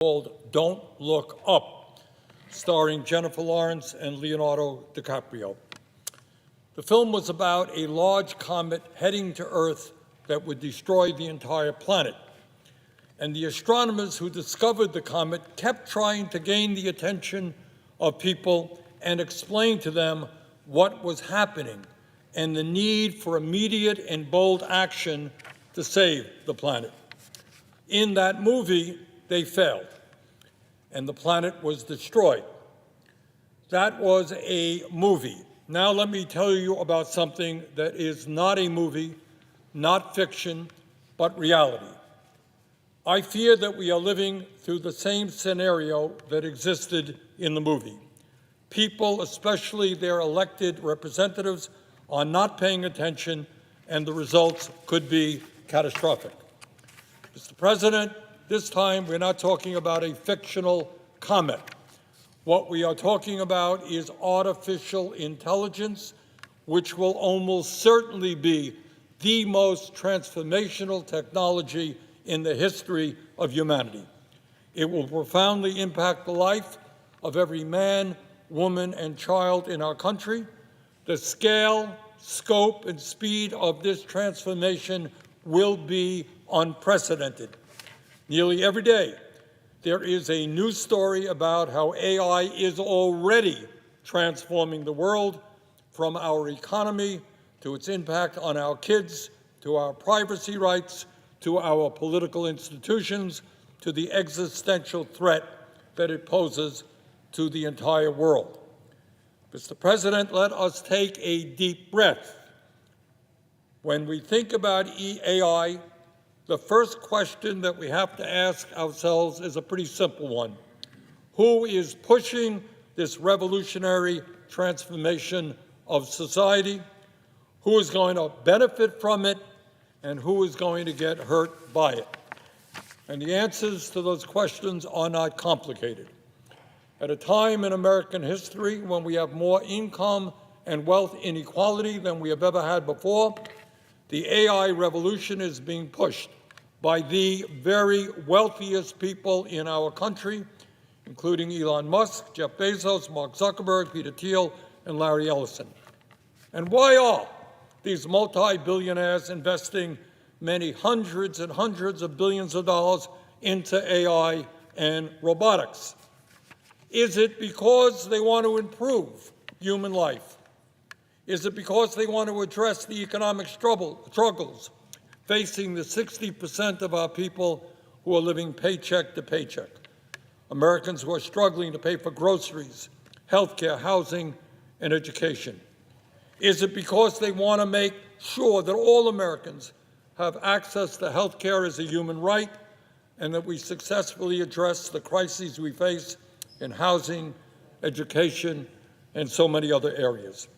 called Don't Look Up, starring Jennifer Lawrence and Leonardo DiCaprio. The film was about a large comet heading to Earth that would destroy the entire planet. And the astronomers who discovered the comet kept trying to gain the attention of people and explain to them what was happening and the need for immediate and bold action to save the planet. In that movie, they failed, and the planet was destroyed. That was a movie. Now let me tell you about something that is not a movie, not fiction, but reality. I fear that we are living through the same scenario that existed in the movie. People, especially their elected representatives, are not paying attention, and the results could be catastrophic. Mr. President, this time we're not talking about a fictional comet. What we are talking about is artificial intelligence, which will almost certainly be the most transformational technology in the history of humanity. It will profoundly impact the life of every man, woman, and child in our country. The scale, scope, and speed of this transformation will be unprecedented. Nearly every day, there is a news story about how AI is already transforming the world, from our economy to its impact on our kids, to our privacy rights, to our political institutions, to the existential threat that it poses to the entire world. Mr. President, let us take a deep breath. When we think about AI, the first question that we have to ask ourselves is a pretty simple one. Who is pushing this revolutionary transformation of society? Who is going to benefit from it? And who is going to get hurt by it? And the answers to those questions are not complicated. At a time in American history when we have more income and wealth inequality than we have ever had before, the AI revolution is being pushed by the very wealthiest people in our country, including Elon Musk, Jeff Bezos, Mark Zuckerberg, Peter Thiel, and Larry Ellison. And why are these multi-billionaires investing many hundreds and hundreds of billions of dollars into AI and robotics? Is it because they want to improve human life? Is it because they want to address the economic struggles facing the 60% of our people who are living paycheck to paycheck? Americans who are struggling to pay for groceries, health care, housing, and education. Is it because they want to make sure that all Americans have access to health care as a human right, and that we successfully address the crises we face in housing, education, and so many other areas?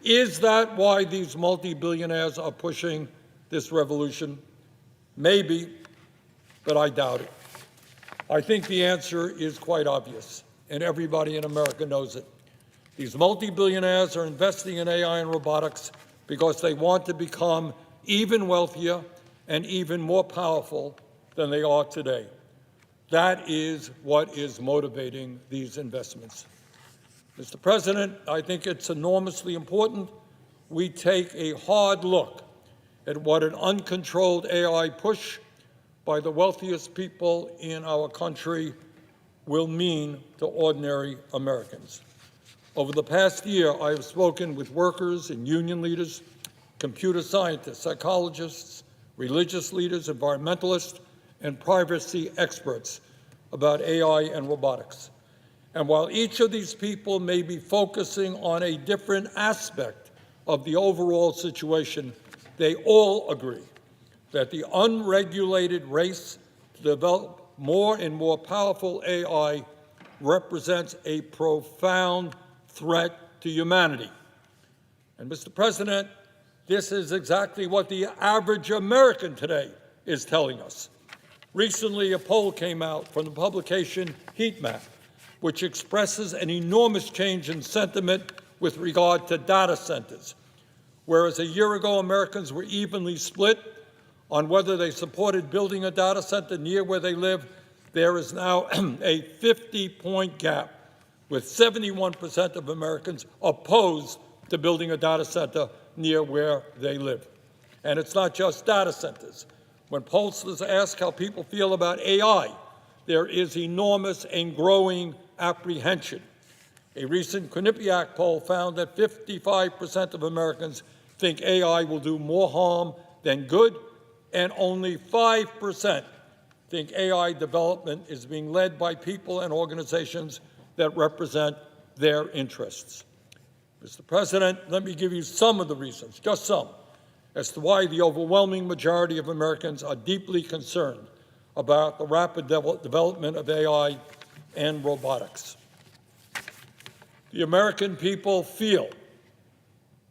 Is that why these multi-billionaires are pushing this revolution? Maybe, but I doubt it. I think the answer is quite obvious, and everybody in America knows it. These multi-billionaires are investing in AI and robotics because they want to become even wealthier and even more powerful than they are today. That is what is motivating these investments. Mr. President, I think it's enormously important we take a hard look at what an uncontrolled AI push by the wealthiest people in our country will mean to ordinary Americans. Over the past year, I have spoken with workers and union leaders, computer scientists, psychologists, religious leaders, environmentalists, and privacy experts about AI and robotics. And while each of these people may be focusing on a different aspect of the overall situation, they all agree that the unregulated race to develop more and more powerful AI represents a profound threat to humanity. And Mr. President, this is exactly what the average American today is telling us. Recently, a poll came out from the publication Heat Map, which expresses an enormous change in sentiment with regard to data centers. Whereas a year ago, Americans were evenly split on whether they supported building a data center near where they live, there is now a 50-point gap, with 71% of Americans opposed to building a data center near where they live. And it's not just data centers. When pollsters ask how people feel about AI, there is enormous and growing apprehension. A recent Quinnipiac poll found that 55% of Americans think AI will do more harm than good, and only 5% think AI development is being led by people and organizations that represent their interests. Mr. President, let me give you some of the reasons, just some, as to why the overwhelming majority of Americans are deeply concerned about the rapid development of AI and robotics. The American people feel,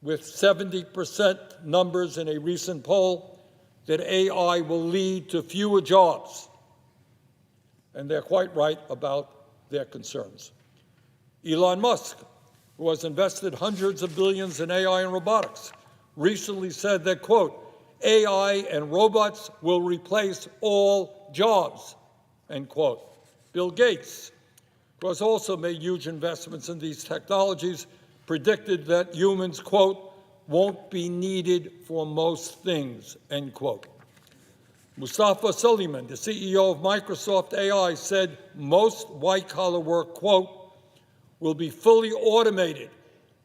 with 70% numbers in a recent poll, that AI will lead to fewer jobs, and they're quite right about their concerns. Elon Musk, who has invested hundreds of billions in AI and robotics, recently said that, quote, AI and robots will replace all jobs, end quote. Bill Gates, who has also made huge investments in these technologies, predicted that humans, quote, won't be needed for most things, end quote. Mustafa Suleyman, the CEO of Microsoft AI, said most white-collar work, quote, will be fully automated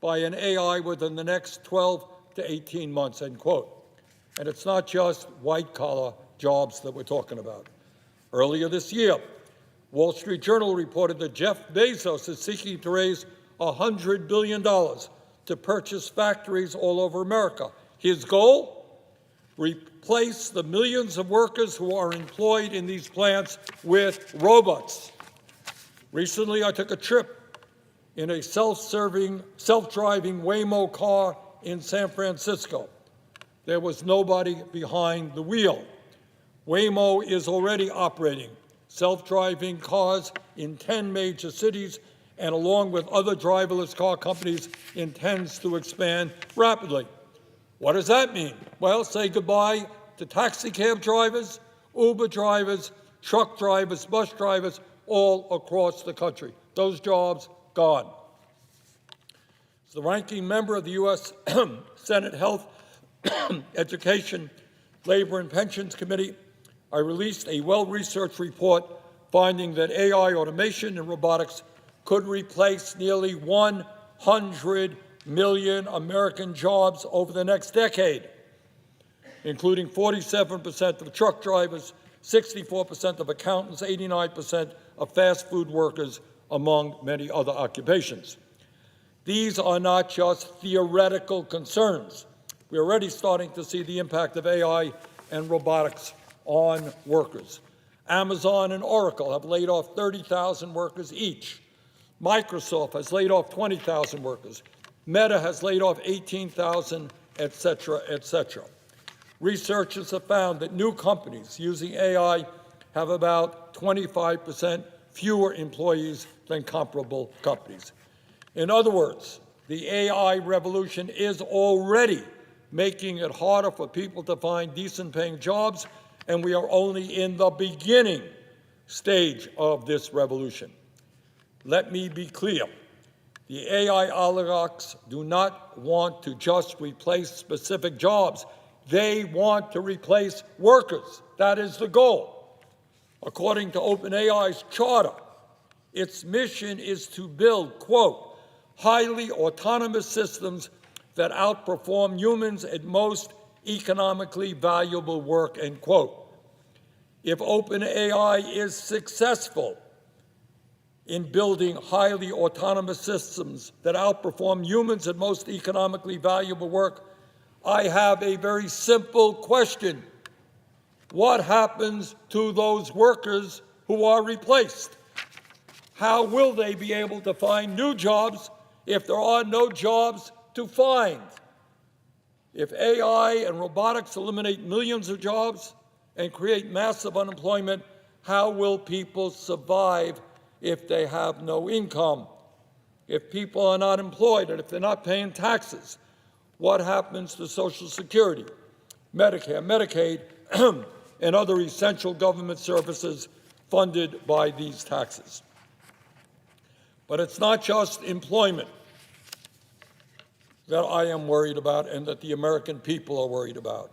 by an AI within the next 12 to 18 months, end quote. And it's not just white-collar jobs that we're talking about. Earlier this year, Wall Street Journal reported that Jeff Bezos is seeking to raise $100 billion to purchase factories all over America. His goal? Replace the millions of workers who are employed in these plants with robots. Recently, I took a trip in a self-driving Waymo car in San Francisco. There was nobody behind the wheel. Waymo is already operating self-driving cars in 10 major cities, and along with other driverless car companies, intends to expand rapidly. What does that mean? Well, say goodbye to taxi cab drivers, Uber drivers, truck drivers, bus drivers, all across the country. Those jobs gone. As the ranking member of the U.S. Senate Health, Education, Labor, and Pensions Committee, I released a well-researched report finding that AI, automation, and robotics could replace nearly 100 million American jobs over the next decade, including 47% of truck drivers, 64% of accountants, 89% of fast food workers, among many other occupations. These are not just theoretical concerns. We're already starting to see the impact of AI and robotics on workers. Amazon and Oracle have laid off 30,000 workers each. Microsoft has laid off 20,000 workers. Meta has laid off 18,000, et cetera, et cetera. Researchers have found that new companies using AI have about 25% fewer employees than comparable companies. In other words, the AI revolution is already making it harder for people to find decent-paying jobs, and we are only in the beginning stage of this revolution. Let me be clear. The AI oligarchs do not want to just replace specific jobs. They want to replace workers. That is the goal. According to OpenAI's charter, its mission is to build, quote, highly autonomous systems that outperform humans at most economically valuable work, end quote. If OpenAI is successful in building highly autonomous systems that outperform humans at most economically valuable work, I have a very simple question. What happens to those workers who are replaced? How will they be able to find new jobs if there are no jobs to find? If AI and robotics eliminate millions of jobs and create massive unemployment, how will people survive if they have no income? If people are not employed and if they're not paying taxes, what happens to Social Security, Medicare, Medicaid, and other essential government services funded by these taxes. But it's not just employment that I am worried about and that the American people are worried about.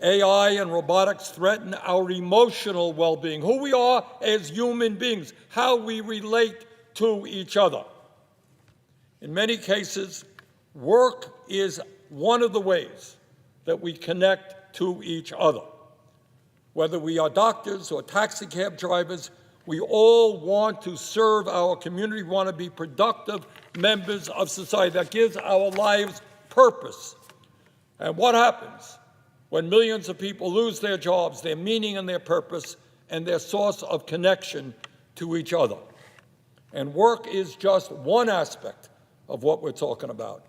AI and robotics threaten our emotional well-being, who we are as human beings, how we relate to each other. In many cases, work is one of the ways that we connect to each other. Whether we are doctors or taxi cab drivers, we all want to serve our community, we want to be productive members of society. That gives our lives purpose. And what happens when millions of people lose their jobs, their meaning and their purpose, and their source of connection to each other? And work is just one aspect of what we're talking about.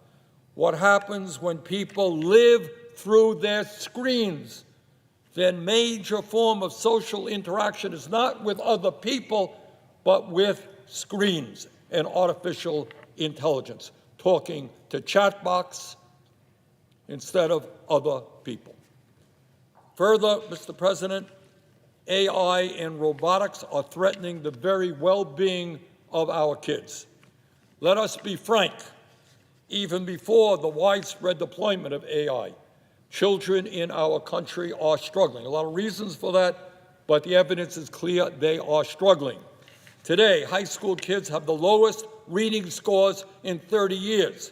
What happens when people live through their screens? Their major form of social interaction is not with other people, but with screens and artificial intelligence, talking to chatbots instead of other people. Further, Mr. President, AI and robotics are threatening the very well-being of our kids. Let us be frank. Even before the widespread deployment of AI, children in our country are struggling. A lot of reasons for that, but the evidence is clear, they are struggling. Today, high school kids have the lowest reading scores in 30 years.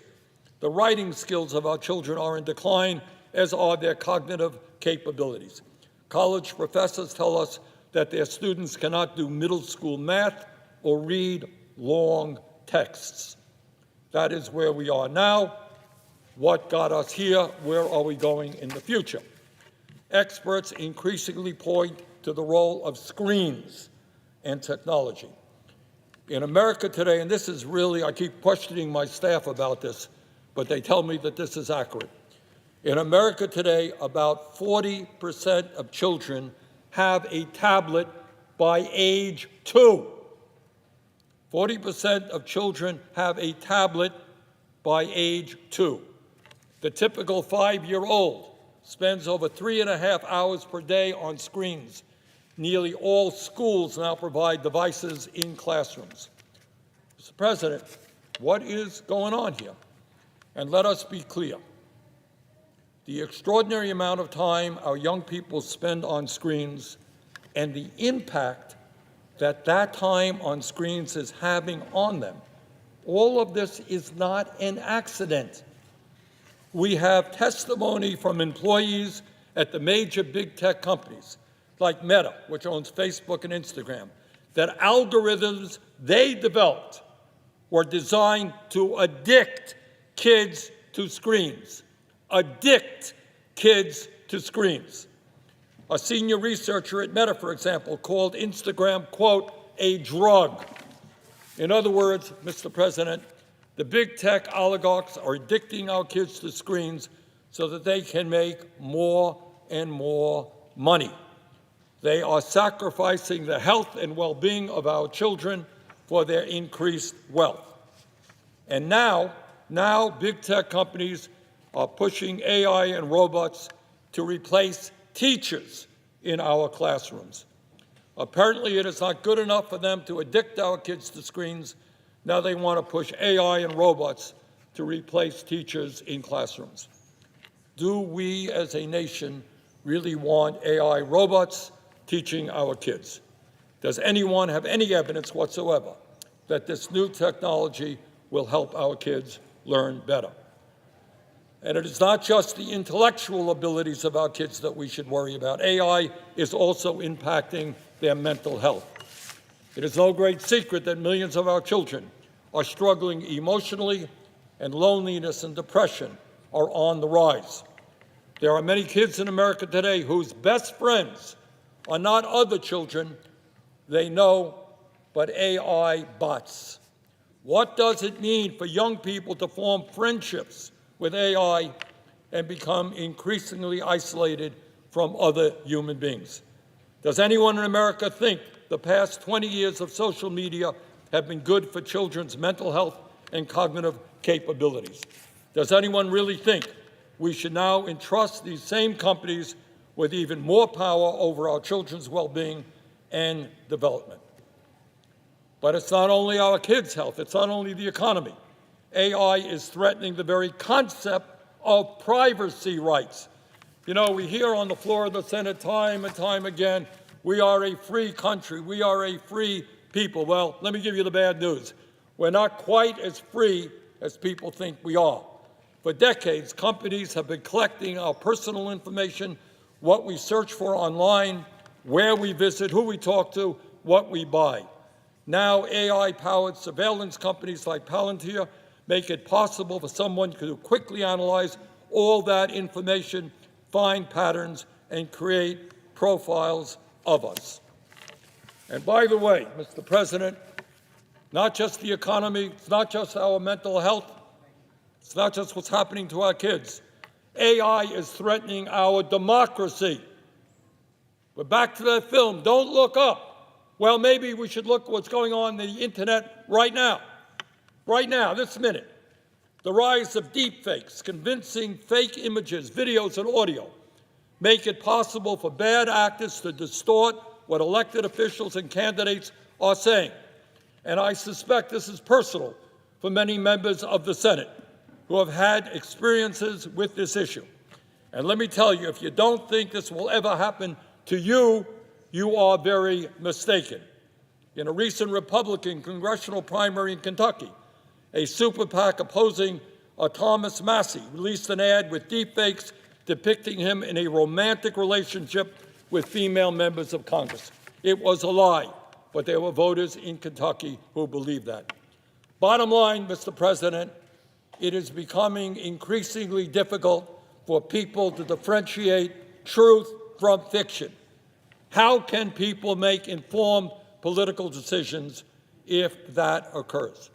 The writing skills of our children are in decline, as are their cognitive capabilities. College professors tell us that their students cannot do middle school math or read long texts. That is where we are now. What got us here? Where are we going in the future? Experts increasingly point to the role of screens and technology. In America today, and this is really, I keep questioning my staff about this, but they tell me that this is accurate. In America today, about 40% of children have a tablet by age 2. 40% of children have a tablet by age 2. The typical 5-year-old spends over 3.5 hours per day on screens. Nearly all schools now provide devices in classrooms. Mr. President, what is going on here? And let us be clear. The extraordinary amount of time our young people spend on screens and the impact that time on screens is having on them, all of this is not an accident. We have testimony from employees at the major big tech companies like Meta, which owns Facebook and Instagram, that algorithms they developed were designed to addict kids to screens. Addict kids to screens. A senior researcher at Meta, for example, called Instagram, quote, a drug. In other words, Mr. President, the big tech oligarchs are addicting our kids to screens so that they can make more and more money. They are sacrificing the health and well-being of our children for their increased wealth. And now big tech companies are pushing AI and robots to replace teachers in our classrooms. Apparently, it is not good enough for them to addict our kids to screens. Now they want to push AI and robots to replace teachers in classrooms. Do we as a nation really want AI robots teaching our kids? Does anyone have any evidence whatsoever that this new technology will help our kids learn better? And it is not just the intellectual abilities of our kids that we should worry about. AI is also impacting their mental health. It is no great secret that millions of our children are struggling emotionally, and loneliness and depression are on the rise. There are many kids in America today whose best friends are not other children they know, but AI bots. What does it mean for young people to form friendships with AI and become increasingly isolated from other human beings? Does anyone in America think the past 20 years of social media have been good for children's mental health and cognitive capabilities? Does anyone really think we should now entrust these same companies with even more power over our children's well-being and development. But it's not only our kids' health, it's not only the economy. AI is threatening the very concept of privacy rights. You know, we hear on the floor of the Senate time and time again, we are a free country, we are a free people. Well, let me give you the bad news. We're not quite as free as people think we are. For decades, companies have been collecting our personal information, what we search for online, where we visit, who we talk to, what we buy. Now, AI-powered surveillance companies like Palantir make it possible for someone to quickly analyze all that information, find patterns, and create profiles of us. And by the way, Mr. President, not just the economy, it's not just our mental health, it's not just what's happening to our kids. AI is threatening our democracy. We're back to that film, Don't Look Up. Well, maybe we should look at what's going on the internet right now, this minute. The rise of deepfakes, convincing fake images, videos, and audio make it possible for bad actors to distort what elected officials and candidates are saying. And I suspect this is personal for many members of the Senate who have had experiences with this issue. And let me tell you, if you don't think this will ever happen to you, you are very mistaken. In a recent Republican congressional primary in Kentucky, a super PAC opposing Thomas Massie released an ad with deepfakes depicting him in a romantic relationship with female members of Congress. It was a lie, but there were voters in Kentucky who believed that. Bottom line, Mr. President, it is becoming increasingly difficult for people to differentiate truth from fiction. How can people make informed political decisions if that occurs?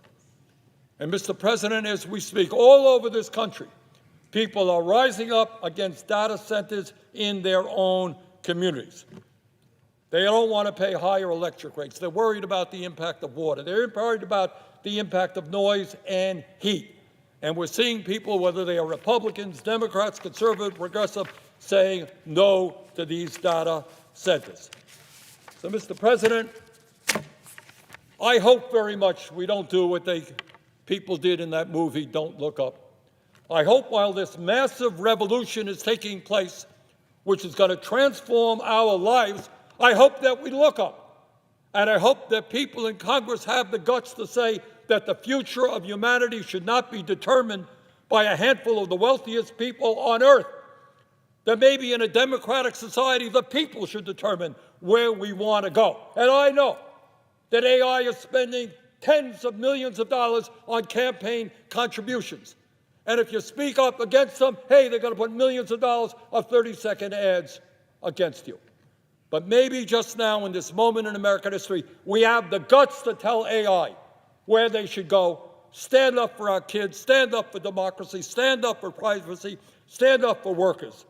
And Mr. President, as we speak, all over this country, people are rising up against data centers in their own communities. They don't want to pay higher electric rates. They're worried about the impact of water. They're worried about the impact of noise and heat. And we're seeing people, whether they are Republicans, Democrats, conservative, progressive, saying no to these data centers. So, Mr. President, I hope very much we don't do what people did in that movie, Don't Look Up. I hope while this massive revolution is taking place, which is going to transform our lives, I hope that we look up. And I hope that people in Congress have the guts to say that the future of humanity should not be determined by a handful of the wealthiest people on earth. That maybe in a democratic society, the people should determine where we want to go. And I know that AI is spending tens of millions of dollars on campaign contributions. And if you speak up against them, hey, they're going to put millions of dollars of 30-second ads against you. But maybe just now in this moment in American history, we have the guts to tell AI where they should go. Stand up for our kids, stand up for democracy, stand up for privacy, stand up for workers,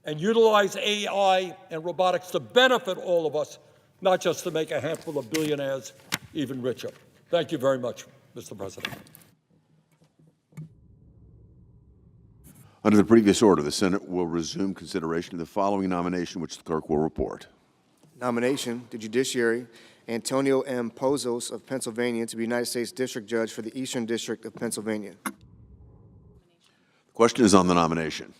and utilize AI and robotics to benefit all of us, not just to make a handful of billionaires even richer. Thank you very much, Mr. President. Under the previous order, the Senate will resume consideration of the following nomination, which the clerk will report. Nomination, the judiciary, Antonio M. Bezos of Pennsylvania to be United States District Judge for the Eastern District of Pennsylvania. The question is on the nomination.